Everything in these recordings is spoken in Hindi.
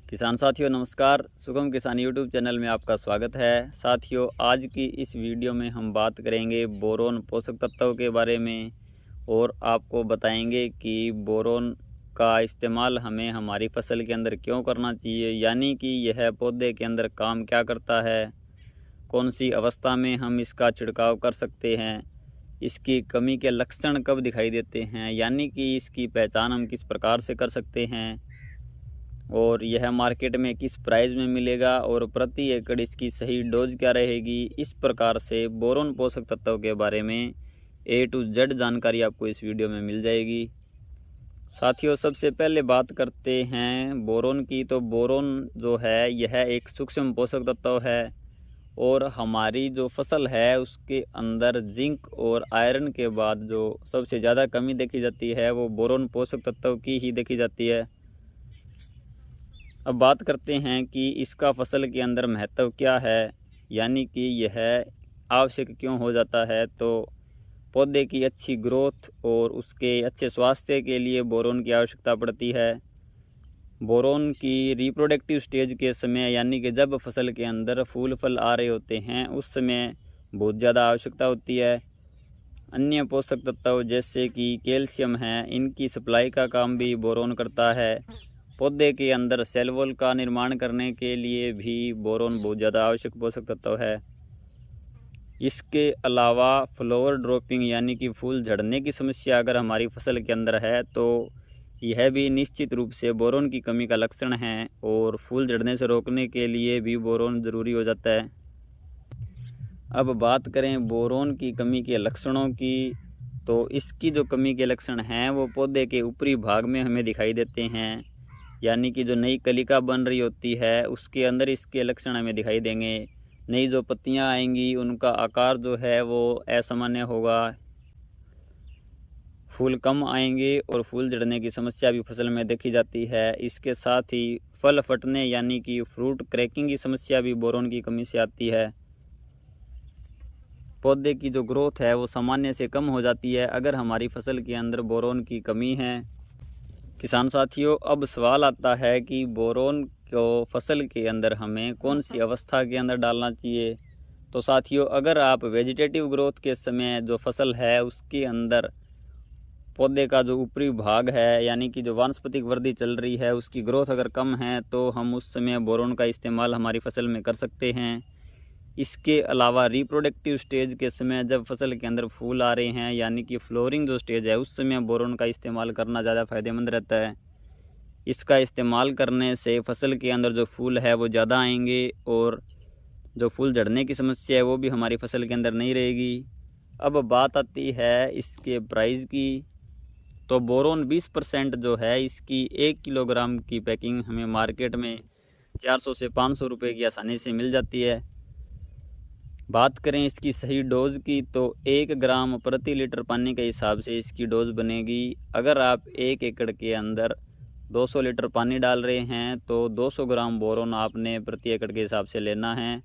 किसान साथियों नमस्कार। सुगम किसान यूट्यूब चैनल में आपका स्वागत है। साथियों, आज की इस वीडियो में हम बात करेंगे बोरोन पोषक तत्वों के बारे में और आपको बताएंगे कि बोरोन का इस्तेमाल हमें हमारी फसल के अंदर क्यों करना चाहिए, यानी कि यह पौधे के अंदर काम क्या करता है, कौन सी अवस्था में हम इसका छिड़काव कर सकते हैं, इसकी कमी के लक्षण कब दिखाई देते हैं, यानी कि इसकी पहचान हम किस प्रकार से कर सकते हैं और यह मार्केट में किस प्राइस में मिलेगा और प्रति एकड़ इसकी सही डोज क्या रहेगी। इस प्रकार से बोरोन पोषक तत्वों के बारे में A to Z जानकारी आपको इस वीडियो में मिल जाएगी। साथियों, सबसे पहले बात करते हैं बोरोन की। तो बोरोन जो है यह एक सूक्ष्म पोषक तत्व है और हमारी जो फसल है उसके अंदर जिंक और आयरन के बाद जो सबसे ज़्यादा कमी देखी जाती है वो बोरोन पोषक तत्व की ही देखी जाती है। अब बात करते हैं कि इसका फसल के अंदर महत्व क्या है, यानी कि यह आवश्यक क्यों हो जाता है। तो पौधे की अच्छी ग्रोथ और उसके अच्छे स्वास्थ्य के लिए बोरोन की आवश्यकता पड़ती है। बोरोन की रिप्रोडक्टिव स्टेज के समय, यानी कि जब फसल के अंदर फूल फल आ रहे होते हैं, उस समय बहुत ज़्यादा आवश्यकता होती है। अन्य पोषक तत्व जैसे कि कैल्शियम है, इनकी सप्लाई का काम भी बोरोन करता है। पौधे के अंदर सेल वॉल का निर्माण करने के लिए भी बोरोन बहुत ज़्यादा आवश्यक पोषक तत्व है। इसके अलावा फ्लावर ड्रॉपिंग यानी कि फूल झड़ने की समस्या अगर हमारी फसल के अंदर है तो यह भी निश्चित रूप से बोरोन की कमी का लक्षण है और फूल झड़ने से रोकने के लिए भी बोरोन ज़रूरी हो जाता है। अब बात करें बोरोन की कमी के लक्षणों की, तो इसकी जो कमी के लक्षण हैं वो पौधे के ऊपरी भाग में हमें दिखाई देते हैं, यानी कि जो नई कलिका बन रही होती है उसके अंदर इसके लक्षण हमें दिखाई देंगे। नई जो पत्तियां आएंगी उनका आकार जो है वो असामान्य होगा, फूल कम आएंगे और फूल झड़ने की समस्या भी फसल में देखी जाती है। इसके साथ ही फल फटने यानी कि फ्रूट क्रैकिंग की समस्या भी बोरोन की कमी से आती है। पौधे की जो ग्रोथ है वो सामान्य से कम हो जाती है अगर हमारी फसल के अंदर बोरोन की कमी है। किसान साथियों, अब सवाल आता है कि बोरोन को फसल के अंदर हमें कौन सी अवस्था के अंदर डालना चाहिए। तो साथियों, अगर आप वेजिटेटिव ग्रोथ के समय जो फसल है उसके अंदर पौधे का जो ऊपरी भाग है, यानी कि जो वानस्पतिक वृद्धि चल रही है, उसकी ग्रोथ अगर कम है तो हम उस समय बोरोन का इस्तेमाल हमारी फसल में कर सकते हैं। इसके अलावा रिप्रोडक्टिव स्टेज के समय जब फसल के अंदर फूल आ रहे हैं, यानी कि फ्लोरिंग जो स्टेज है, उस समय बोरोन का इस्तेमाल करना ज़्यादा फ़ायदेमंद रहता है। इसका इस्तेमाल करने से फसल के अंदर जो फूल है वो ज़्यादा आएंगे और जो फूल झड़ने की समस्या है वो भी हमारी फसल के अंदर नहीं रहेगी। अब बात आती है इसके प्राइस की। तो बोरोन 20% जो है इसकी 1 किलोग्राम की पैकिंग हमें मार्केट में 400 से 500 रुपये की आसानी से मिल जाती है। बात करें इसकी सही डोज़ की, तो 1 ग्राम प्रति लीटर पानी के हिसाब से इसकी डोज़ बनेगी। अगर आप 1 एकड़ के अंदर 200 लीटर पानी डाल रहे हैं तो 200 ग्राम बोरोन आपने प्रति एकड़ के हिसाब से लेना है।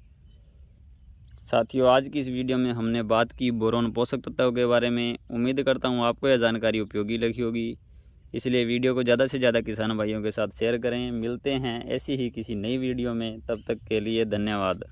साथियों, आज की इस वीडियो में हमने बात की बोरोन पोषक तत्वों के बारे में। उम्मीद करता हूँ आपको यह जानकारी उपयोगी लगी होगी, इसलिए वीडियो को ज़्यादा से ज़्यादा किसान भाइयों के साथ शेयर करें। मिलते हैं ऐसी ही किसी नई वीडियो में, तब तक के लिए धन्यवाद।